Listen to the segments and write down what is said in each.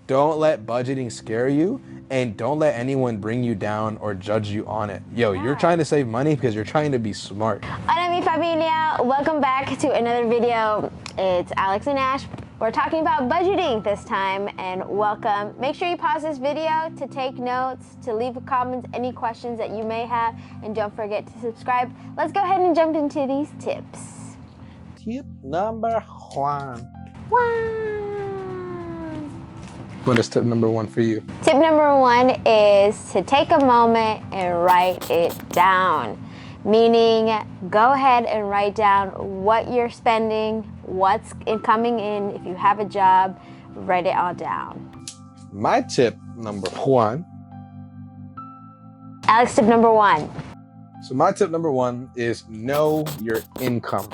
Don't let budgeting scare you, and don't let anyone bring you down or judge you on it. Yo, you're trying to save money because you're trying to be smart. Hola mi familia, welcome back to another video. It's Alex and Ash. We're talking about budgeting this time, and welcome. Make sure you pause this video to take notes, to leave comments, any questions that you may have, and don't forget to subscribe. Let's go ahead and jump into these tips. Tip number one. What is tip number one for you? Tip number one is to take a moment and write it down. Meaning, go ahead and write down what you're spending, what's coming in. If you have a job, write it all down. My tip number one. Alex, tip number one. So my tip number one is know your income.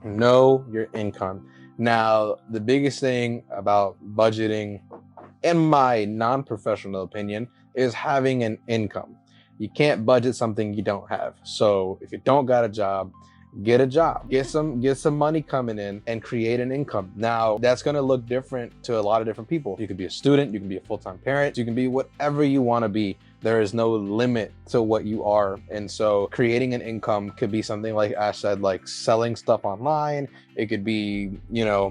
Know your income. Now, the biggest thing about budgeting, in my non-professional opinion, is having an income. You can't budget something you don't have. So if you don't got a job, get a job. Get some money coming in and create an income. Now, that's gonna look different to a lot of different people. You could be a student, you can be a full-time parent, you can be whatever you wanna be. There is no limit to what you are. And so creating an income could be something like Ash said, like selling stuff online. It could be,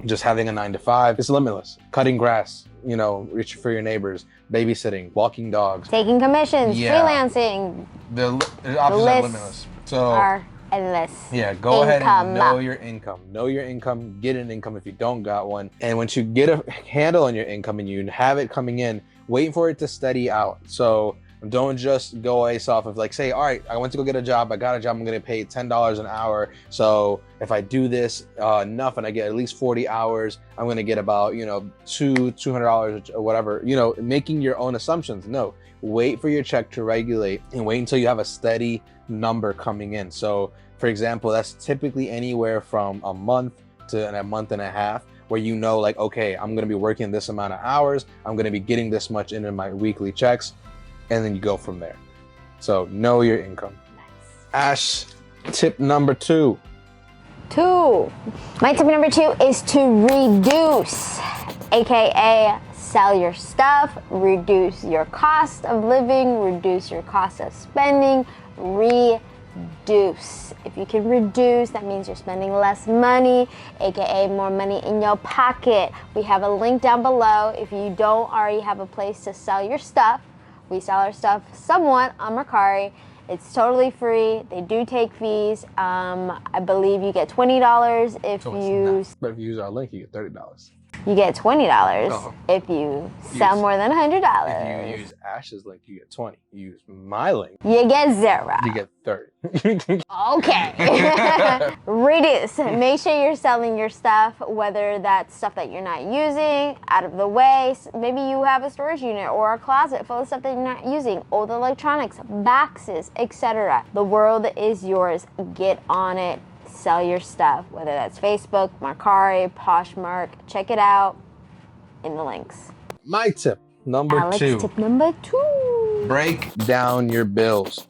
just having a 9-to-5. It's limitless. Cutting grass, reach for your neighbors, babysitting, walking dogs. Taking commissions, freelancing. The options are limitless. So are endless. Yeah, go ahead and know your income. Know your income, get an income if you don't got one. And once you get a handle on your income and you have it coming in, wait for it to steady out. So don't just go based off of like, say, all right, I went to go get a job. I got a job. I'm going to pay $10 an hour. So if I do this enough and I get at least 40 hours, I'm going to get about, $200 or whatever, making your own assumptions. No, wait for your check to regulate and wait until you have a steady number coming in. So for example, that's typically anywhere from a month to a month and a half, where like, okay, I'm going to be working this amount of hours. I'm going to be getting this much in my weekly checks. And then you go from there. So know your income. Nice. Ash, tip number two. My tip number two is to reduce, AKA sell your stuff, reduce your cost of living, reduce your cost of spending, reduce. If you can reduce, that means you're spending less money, AKA more money in your pocket. We have a link down below. If you don't already have a place to sell your stuff, we sell our stuff somewhat on Mercari. It's totally free. They do take fees. I believe you get $20 if But if you use our link, you get $30. You get $20 if you sell more than $100. If you use Ash's link, you get 20. You use my link, you get 0. You get 30. Okay. Reduce. Make sure you're selling your stuff, whether that's stuff that you're not using, out of the way. Maybe you have a storage unit or a closet full of stuff that you're not using, old electronics, boxes, etc. The world is yours. Get on it. Sell your stuff, whether that's Facebook, Mercari, Poshmark. Check it out in the links. My tip number two. Tip number two. Break down your bills.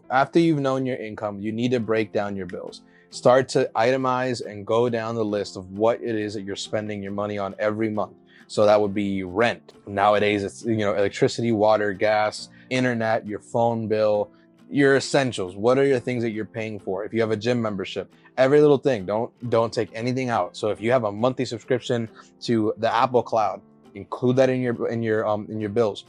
After you've known your income, you need to break down your bills. Start to itemize and go down the list of what it is that you're spending your money on every month. So that would be rent. Nowadays, it's electricity, water, gas, internet, your phone bill, your essentials. What are your things that you're paying for? If you have a gym membership, every little thing, don't take anything out. So if you have a monthly subscription to the Apple Cloud, include that in your bills.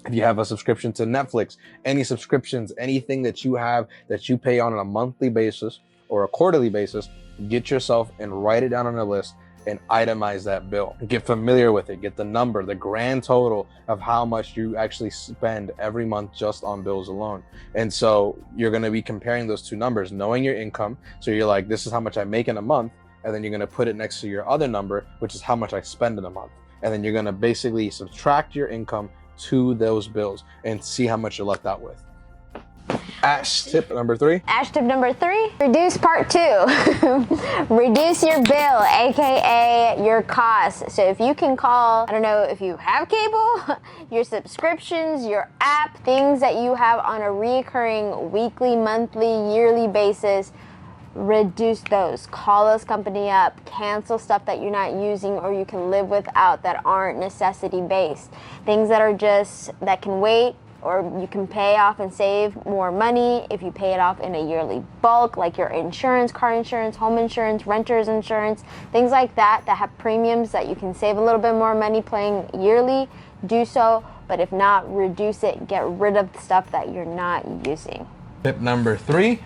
If you have a subscription to Netflix, any subscriptions, anything that you have that you pay on a monthly basis or a quarterly basis, get yourself and write it down on a list and itemize that bill. Get familiar with it. Get the number, the grand total of how much you actually spend every month just on bills alone. And so you're going to be comparing those two numbers, knowing your income. So you're like, this is how much I make in a month. And then you're going to put it next to your other number, which is how much I spend in a month. And then you're going to basically subtract your income to those bills and see how much you're left out with. Ash tip number three. Ash tip number three, reduce part two. Reduce your bill, AKA your costs. So if you can call, I don't know if you have cable, your subscriptions, your app, things that you have on a recurring weekly, monthly, yearly basis, reduce those. Call this company up, cancel stuff that you're not using or you can live without that aren't necessity based. Things that are just, that can wait, or you can pay off and save more money if you pay it off in a yearly bulk, like your insurance, car insurance, home insurance, renter's insurance, things like that that have premiums that you can save a little bit more money paying yearly. Do so, but if not, reduce it. Get rid of the stuff that you're not using. Tip number 3.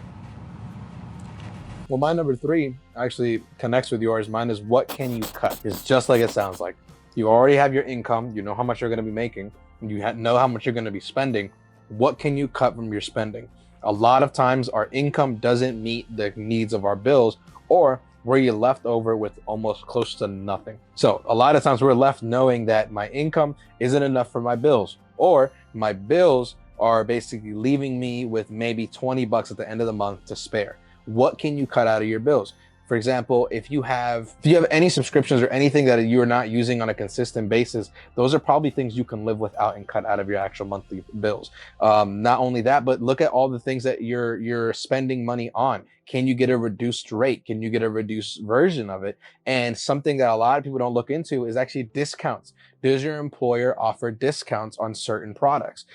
Well, my number 3 actually connects with yours. Mine is, what can you cut? It's just like it sounds like. You already have your income. You know how much you're going to be making. You know how much you're going to be spending. What can you cut from your spending? A lot of times our income doesn't meet the needs of our bills, or we're left over with almost close to nothing. So a lot of times we're left knowing that my income isn't enough for my bills, or my bills are basically leaving me with maybe 20 bucks at the end of the month to spare. What can you cut out of your bills? For example, if you have any subscriptions or anything that you're not using on a consistent basis, those are probably things you can live without and cut out of your actual monthly bills. Not only that, but look at all the things that you're spending money on. Can you get a reduced rate? Can you get a reduced version of it? And something that a lot of people don't look into is actually discounts. Does your employer offer discounts on certain products?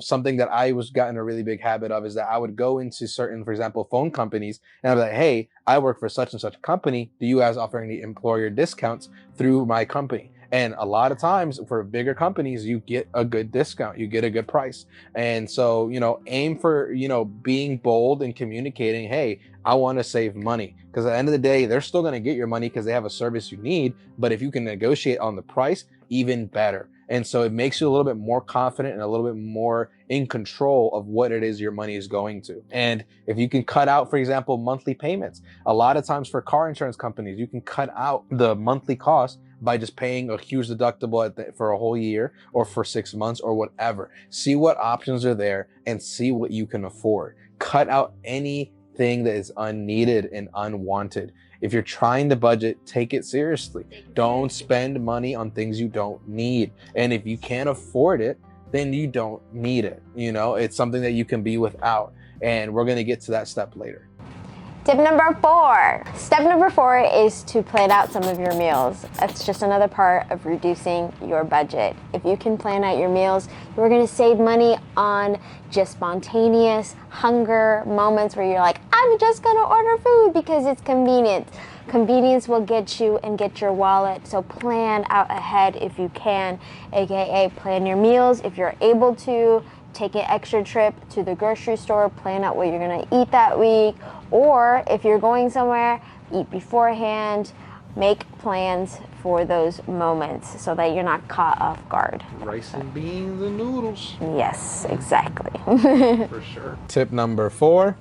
Something that I was gotten a really big habit of is that I would go into certain, for example, phone companies, and I'd be like, hey, I work for such and such company. Do you guys offer any employer discounts through my company? And a lot of times for bigger companies, you get a good discount, you get a good price. And so, aim for, being bold and communicating, hey, I want to save money. Because at the end of the day, they're still going to get your money because they have a service you need. But if you can negotiate on the price, even better. And so it makes you a little bit more confident and a little bit more in control of what it is your money is going to. And if you can cut out, for example, monthly payments, a lot of times for car insurance companies, you can cut out the monthly cost by just paying a huge deductible for a whole year or for 6 months or whatever. See what options are there and see what you can afford. Cut out anything that is unneeded and unwanted. If you're trying to budget, take it seriously. Don't spend money on things you don't need. And if you can't afford it, then you don't need it. It's something that you can be without. And we're going to get to that step later. Tip number 4. Step number 4 is to plan out some of your meals. That's just another part of reducing your budget. If you can plan out your meals, you're going to save money on just spontaneous hunger moments where you're like, I'm just going to order food because it's convenient. Convenience will get you and get your wallet. So plan out ahead if you can, aka plan your meals if you're able to. Take an extra trip to the grocery store, plan out what you're gonna eat that week, or if you're going somewhere, eat beforehand, make plans for those moments so that you're not caught off guard. Rice and beans and noodles. Yes, exactly. For sure. Tip number 4.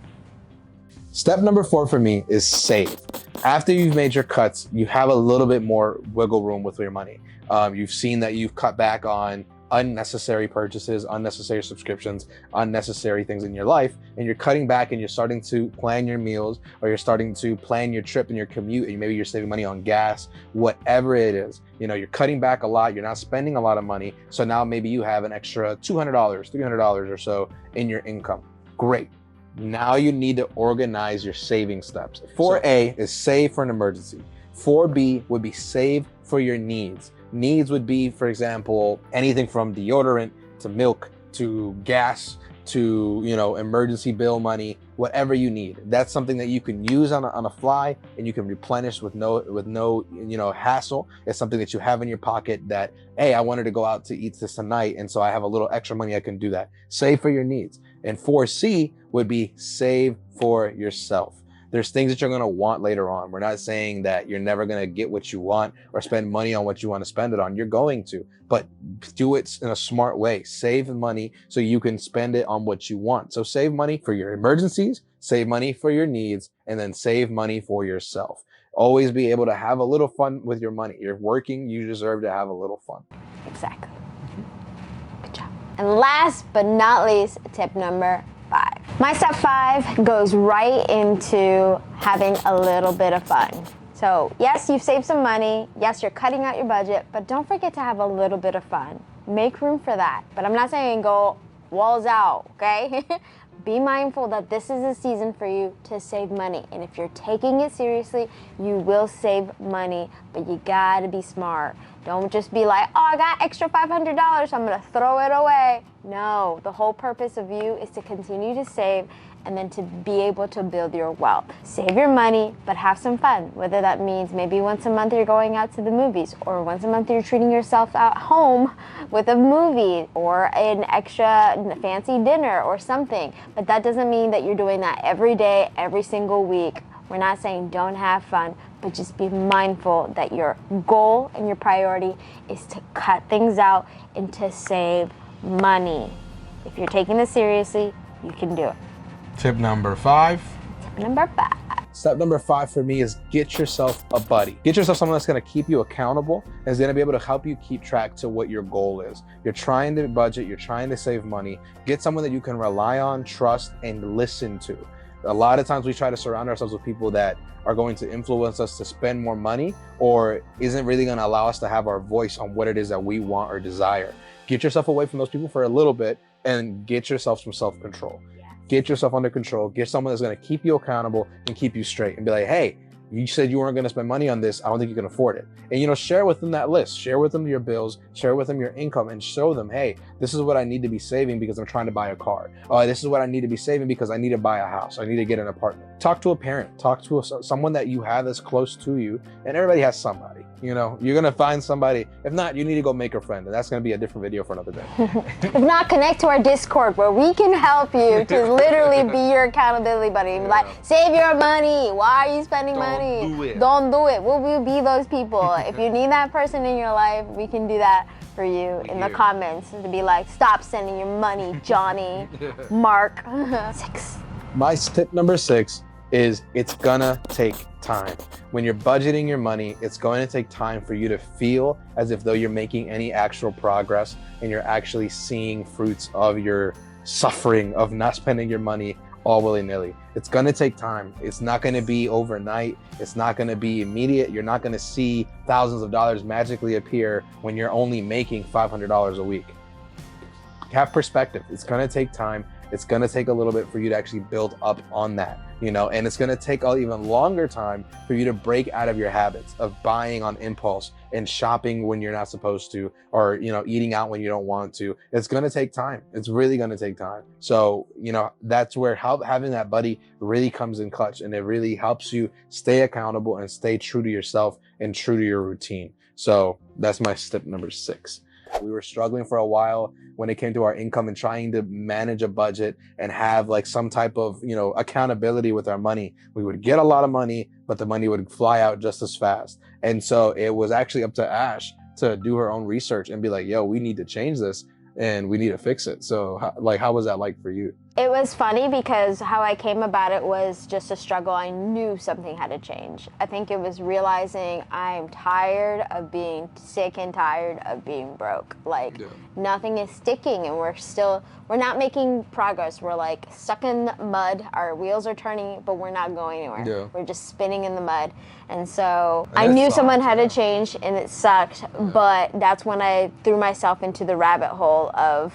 Step number 4 for me is save. After you've made your cuts, you have a little bit more wiggle room with your money. You've seen that you've cut back on unnecessary purchases, unnecessary subscriptions, unnecessary things in your life, and you're cutting back and you're starting to plan your meals, or you're starting to plan your trip and your commute, and maybe you're saving money on gas, whatever it is. You're cutting back a lot, you're not spending a lot of money, so now maybe you have an extra $200, $300 or so in your income. Great. Now you need to organize your saving steps. 4A is save for an emergency. 4B would be save for your needs. Needs would be, for example, anything from deodorant to milk to gas to, emergency bill money, whatever you need. That's something that you can use on a fly and you can replenish with no hassle. It's something that you have in your pocket that, hey, I wanted to go out to eat this tonight, and so I have a little extra money, I can do that. Save for your needs. And 4C would be save for yourself. There's things that you're going to want later on. We're not saying that you're never going to get what you want or spend money on what you want to spend it on. You're going to, but do it in a smart way. Save money so you can spend it on what you want. So save money for your emergencies, save money for your needs, and then save money for yourself. Always be able to have a little fun with your money. You're working, you deserve to have a little fun. Exactly. Good job. And last but not least, tip number 5. My step 5 goes right into having a little bit of fun. So yes, you've saved some money. Yes, you're cutting out your budget, but don't forget to have a little bit of fun. Make room for that. But I'm not saying go walls out, okay? Be mindful that this is a season for you to save money. And if you're taking it seriously, you will save money, but you gotta be smart. Don't just be like, oh, I got extra $500, so I'm gonna throw it away. No, the whole purpose of you is to continue to save and then to be able to build your wealth. Save your money, but have some fun. Whether that means maybe once a month you're going out to the movies, or once a month you're treating yourself at home with a movie or an extra fancy dinner or something. But that doesn't mean that you're doing that every day, every single week. We're not saying don't have fun, but just be mindful that your goal and your priority is to cut things out and to save money. If you're taking this seriously, you can do it. Tip number 5. Tip number 5. Step number 5 for me is get yourself a buddy. Get yourself someone that's going to keep you accountable and is going to be able to help you keep track to what your goal is. You're trying to budget, you're trying to save money. Get someone that you can rely on, trust, and listen to. A lot of times we try to surround ourselves with people that are going to influence us to spend more money or isn't really going to allow us to have our voice on what it is that we want or desire. Get yourself away from those people for a little bit and get yourself some self-control. Get yourself under control. Get someone that's going to keep you accountable and keep you straight and be like, hey, you said you weren't going to spend money on this. I don't think you can afford it. And, share with them that list. Share with them your bills. Share with them your income and show them, hey, this is what I need to be saving because I'm trying to buy a car. This is what I need to be saving because I need to buy a house. I need to get an apartment. Talk to a parent. Talk to someone that you have that's close to you. And everybody has somebody. You're going to find somebody. If not, you need to go make a friend. And that's going to be a different video for another day. If not, connect to our Discord where we can help you to literally be your accountability buddy. Yeah. Like, save your money. Why are you spending money? Don't do it. We'll be those people. If you need that person in your life, we can do that for you in the comments. To be like, stop sending your money, Johnny, Mark. 6. My tip number 6 is it's gonna take time. When you're budgeting your money, it's going to take time for you to feel as if though you're making any actual progress and you're actually seeing fruits of your suffering of not spending your money all willy-nilly. It's gonna take time. It's not gonna be overnight. It's not gonna be immediate. You're not gonna see thousands of dollars magically appear when you're only making $500 a week. Have perspective. It's gonna take time. It's gonna take a little bit for you to actually build up on that, and it's gonna take an even longer time for you to break out of your habits of buying on impulse and shopping when you're not supposed to, or, eating out when you don't want to. It's gonna take time. It's really gonna take time. So, that's where having that buddy really comes in clutch, and it really helps you stay accountable and stay true to yourself and true to your routine. So that's my step number 6. We were struggling for a while when it came to our income and trying to manage a budget and have like some type of, accountability with our money. We would get a lot of money, but the money would fly out just as fast. And so it was actually up to Ash to do her own research and be like, yo, we need to change this and we need to fix it. So how was that like for you? It was funny because how I came about it was just a struggle. I knew something had to change. I think it was realizing I'm tired of being sick and tired of being broke. Nothing is sticking and we're not making progress. We're like stuck in the mud. Our wheels are turning, but we're not going anywhere. Yeah. We're just spinning in the mud. And so I knew someone had to change and it sucked, but that's when I threw myself into the rabbit hole of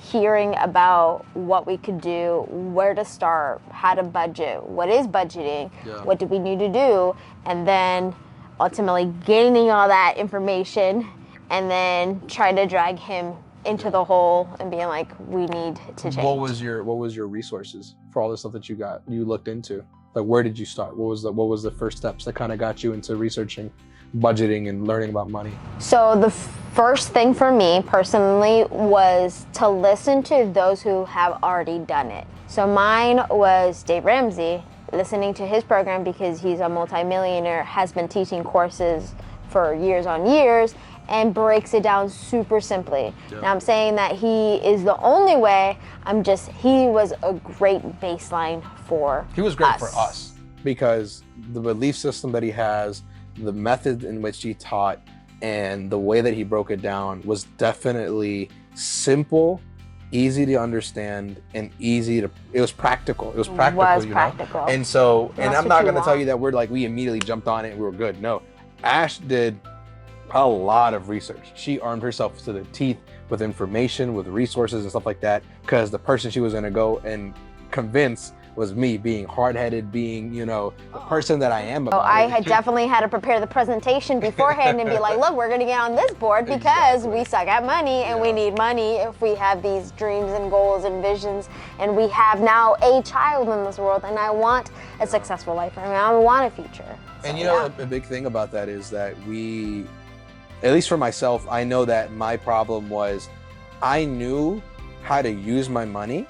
hearing about what we could do, where to start, how to budget, what is budgeting, what do we need to do, and then ultimately gaining all that information and then trying to drag him into the hole and being like, we need to change. What was your resources for all the stuff that you looked into? Like, where did you start? What was the first steps that kind of got you into researching budgeting and learning about money? So the first thing for me personally was to listen to those who have already done it. So mine was Dave Ramsey, listening to his program because he's a multimillionaire, has been teaching courses for years on years, and breaks it down super simply. Yeah. Now I'm saying that he is the only way, he was a great baseline for us. He was great for us because the belief system that he has, the method in which he taught, and the way that he broke it down was definitely simple, easy to understand, and it was practical. It was practical. And so, and I'm not going to tell you that we immediately jumped on it and we were good. No, Ash did a lot of research. She armed herself to the teeth with information, with resources and stuff like that, because the person she was going to go and convince was me being hard-headed, being, you know, the person that I am about I it. had definitely had to prepare the presentation beforehand and be like, look, we're going to get on this board because we suck at money and we need money if we have these dreams and goals and visions. And we have now a child in this world, and I want a successful life for him. I want a future. So, and you know, a big thing about that is that we, at least for myself, I know that my problem was I knew how to use my money.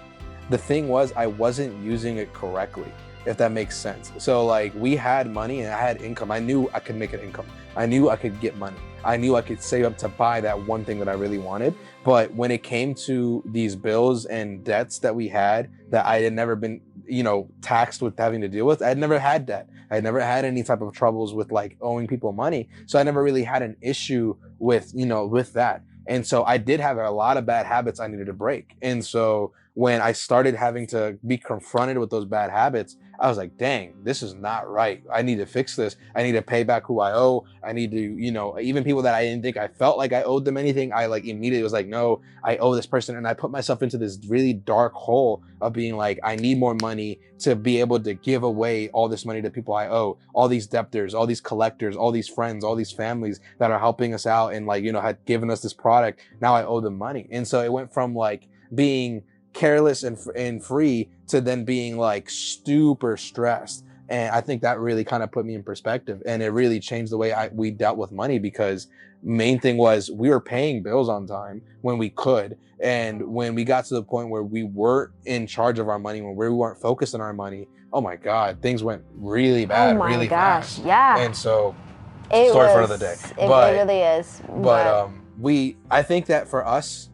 The thing was, I wasn't using it correctly, if that makes sense. So like, we had money and I had income. I knew I could make an income. I knew I could get money. I knew I could save up to buy that one thing that I really wanted. But when it came to these bills and debts that we had that I had never been, you know, taxed with having to deal with, I had never had that. I had never had any type of troubles with like owing people money. So I never really had an issue with, you know, with that. And so I did have a lot of bad habits I needed to break. And so when I started having to be confronted with those bad habits, I was like, dang, this is not right. I need to fix this. I need to pay back who I owe. I need to, you know, even people that I didn't think I felt like I owed them anything, I like immediately was like, no, I owe this person. And I put myself into this really dark hole of being like, I need more money to be able to give away all this money to people I owe, all these debtors, all these collectors, all these friends, all these families that are helping us out and like, you know, had given us this product. Now I owe them money. And so it went from like being careless and free to then being like super stressed. And I think that really kind of put me in perspective, and it really changed the way we dealt with money, because main thing was we were paying bills on time when we could. And when we got to the point where we weren't in charge of our money, when we weren't focused on our money, oh my God, things went really bad, really fast. Yeah. And so story for another day. It really is. But I think that for us,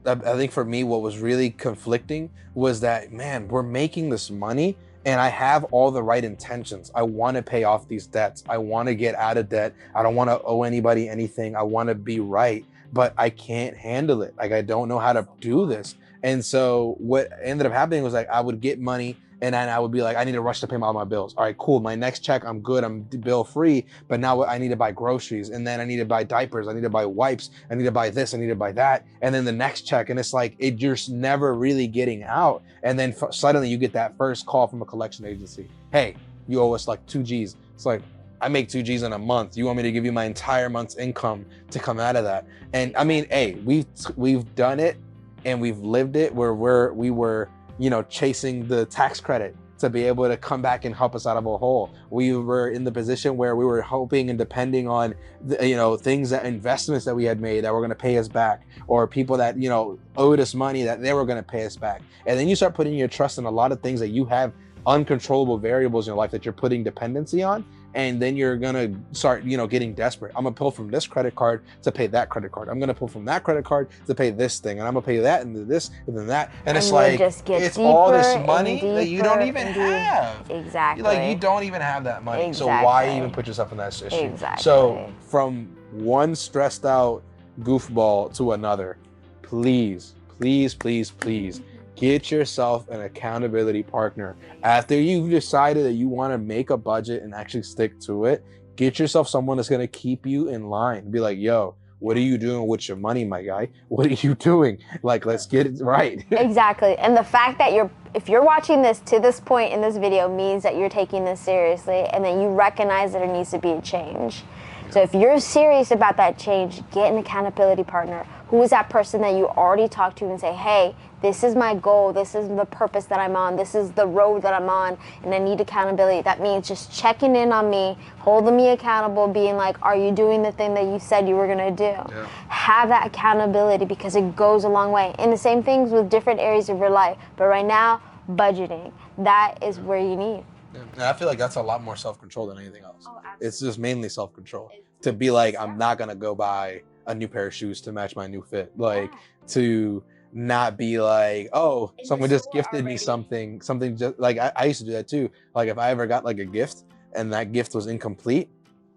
I think for me, what was really conflicting was that, man, we're making this money and I have all the right intentions. I want to pay off these debts. I want to get out of debt. I don't want to owe anybody anything. I want to be right, but I can't handle it. Like, I don't know how to do this. And so what ended up happening was like, I would get money and then I would be like, I need to rush to pay all my bills. All right, cool. My next check, I'm good. I'm bill free. But now I need to buy groceries, and then I need to buy diapers. I need to buy wipes. I need to buy this. I need to buy that. And then the next check, and it's like, you're just never really getting out. And then suddenly you get that first call from a collection agency. Hey, you owe us like 2 G's. It's like, I make 2 G's in a month. You want me to give you my entire month's income to come out of that? And I mean, hey, we've done it and we've lived it where we were, you know, chasing the tax credit to be able to come back and help us out of a hole. We were in the position where we were hoping and depending on, you know, things that investments that we had made that were going to pay us back, or people that, you know, owed us money that they were going to pay us back. And then you start putting your trust in a lot of things that you have uncontrollable variables in your life that you're putting dependency on. And then you're gonna start, you know, getting desperate. I'm gonna pull from this credit card to pay that credit card. I'm gonna pull from that credit card to pay this thing, and I'm gonna pay that and this and then that. And it's like, it's all this money that you don't even have. Exactly. Like, you don't even have that money. Exactly. So why even put yourself in that issue? Exactly. So from one stressed out goofball to another, please, please, please, please, get yourself an accountability partner. After you've decided that you want to make a budget and actually stick to it, get yourself someone that's going to keep you in line. Be like, yo, what are you doing with your money, my guy? What are you doing? Like, let's get it right. Exactly. And the fact that if you're watching this to this point in this video means that you're taking this seriously and that you recognize that there needs to be a change. So if you're serious about that change, get an accountability partner. Who is that person that you already talked to and say, hey, this is my goal, this is the purpose that I'm on, this is the road that I'm on, and I need accountability. That means just checking in on me, holding me accountable, being like, are you doing the thing that you said you were gonna do? Yeah. Have that accountability, because it goes a long way. And the same things with different areas of your life. But right now, budgeting, that is where you need. Yeah. And I feel like that's a lot more self-control than anything else. Oh, it's just mainly self-control. To be like, I'm not gonna go buy a new pair of shoes to match my new fit. Like, to not be like, oh, someone just gifted me something just like, I used to do that too. Like, if I ever got like a gift and that gift was incomplete,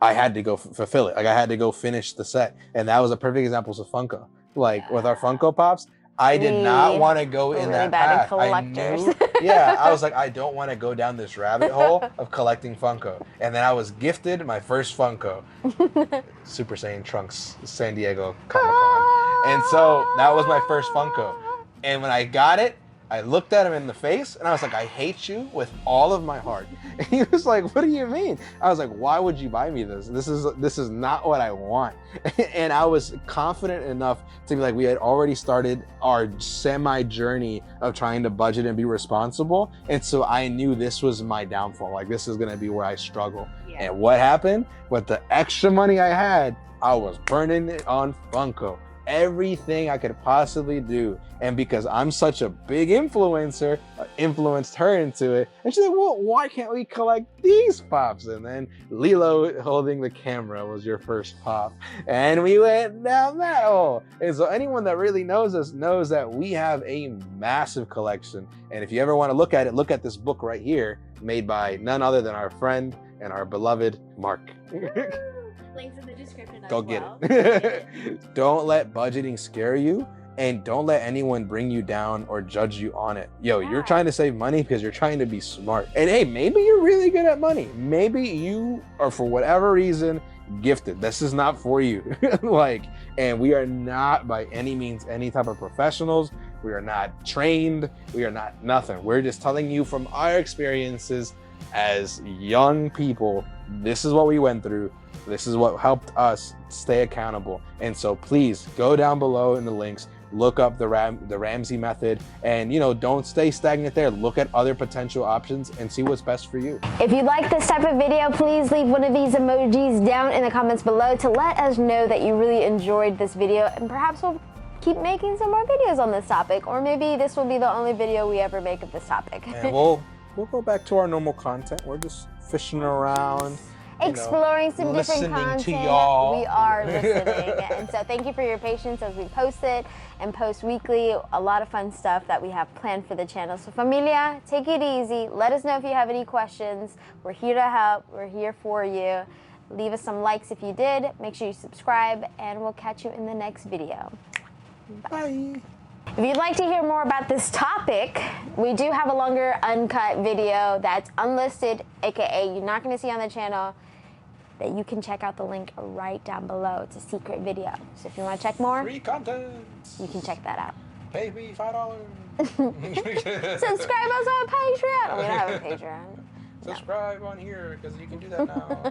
I had to go fulfill it. Like, I had to go finish the set. And that was a perfect example of Funko. Like, with our Funko Pops, I did not want to go in that path. I knew, yeah, I was like, I don't want to go down this rabbit hole of collecting Funko. And then I was gifted my first Funko, Super Saiyan Trunks, San Diego Comic Con. And so that was my first Funko. And when I got it, I looked at him in the face and I was like, I hate you with all of my heart. And he was like, what do you mean? I was like, why would you buy me this? This is not what I want. And I was confident enough to be like, we had already started our semi journey of trying to budget and be responsible. And so I knew this was my downfall. Like, this is going to be where I struggle. Yeah. And what happened? With the extra money I had, I was burning it on Funko. Everything I could possibly do. And because I'm such a big influencer, influenced her into it. And she's like, well, why can't we collect these pops? And then Lilo holding the camera was your first pop. And we went down that hole. And so anyone that really knows us knows that we have a massive collection. And if you ever want to look at it, look at this book right here, made by none other than our friend and our beloved Mark. Links in the description. Go get it. Don't let budgeting scare you, and don't let anyone bring you down or judge you on it. Yo, you're trying to save money because you're trying to be smart. And hey, maybe you're really good at money. Maybe you are, for whatever reason, gifted. This is not for you. And we are not by any means any type of professionals. We are not trained. We are not nothing. We're just telling you from our experiences as young people, this is what we went through. This is what helped us stay accountable. And so please go down below in the links, look up the Ramsey method, and don't stay stagnant there. Look at other potential options and see what's best for you. If you like this type of video, please leave one of these emojis down in the comments below to let us know that you really enjoyed this video, and perhaps we'll keep making some more videos on this topic, or maybe this will be the only video we ever make of this topic. And we'll go back to our normal content. We're just fishing around, exploring some different content. To y'all. We are listening. And so thank you for your patience as we post it and post weekly. A lot of fun stuff that we have planned for the channel. So familia, take it easy. Let us know if you have any questions. We're here to help. We're here for you. Leave us some likes if you did. Make sure you subscribe, and we'll catch you in the next video. Bye. If you'd like to hear more about this topic, we do have a longer uncut video that's unlisted, aka you're not going to see on the channel, that you can check out the link right down below. It's a secret video. So if you want to check more, free content, you can check that out. Pay me $5. Subscribe us on Patreon. We don't have a Patreon. Subscribe on here because you can do that now.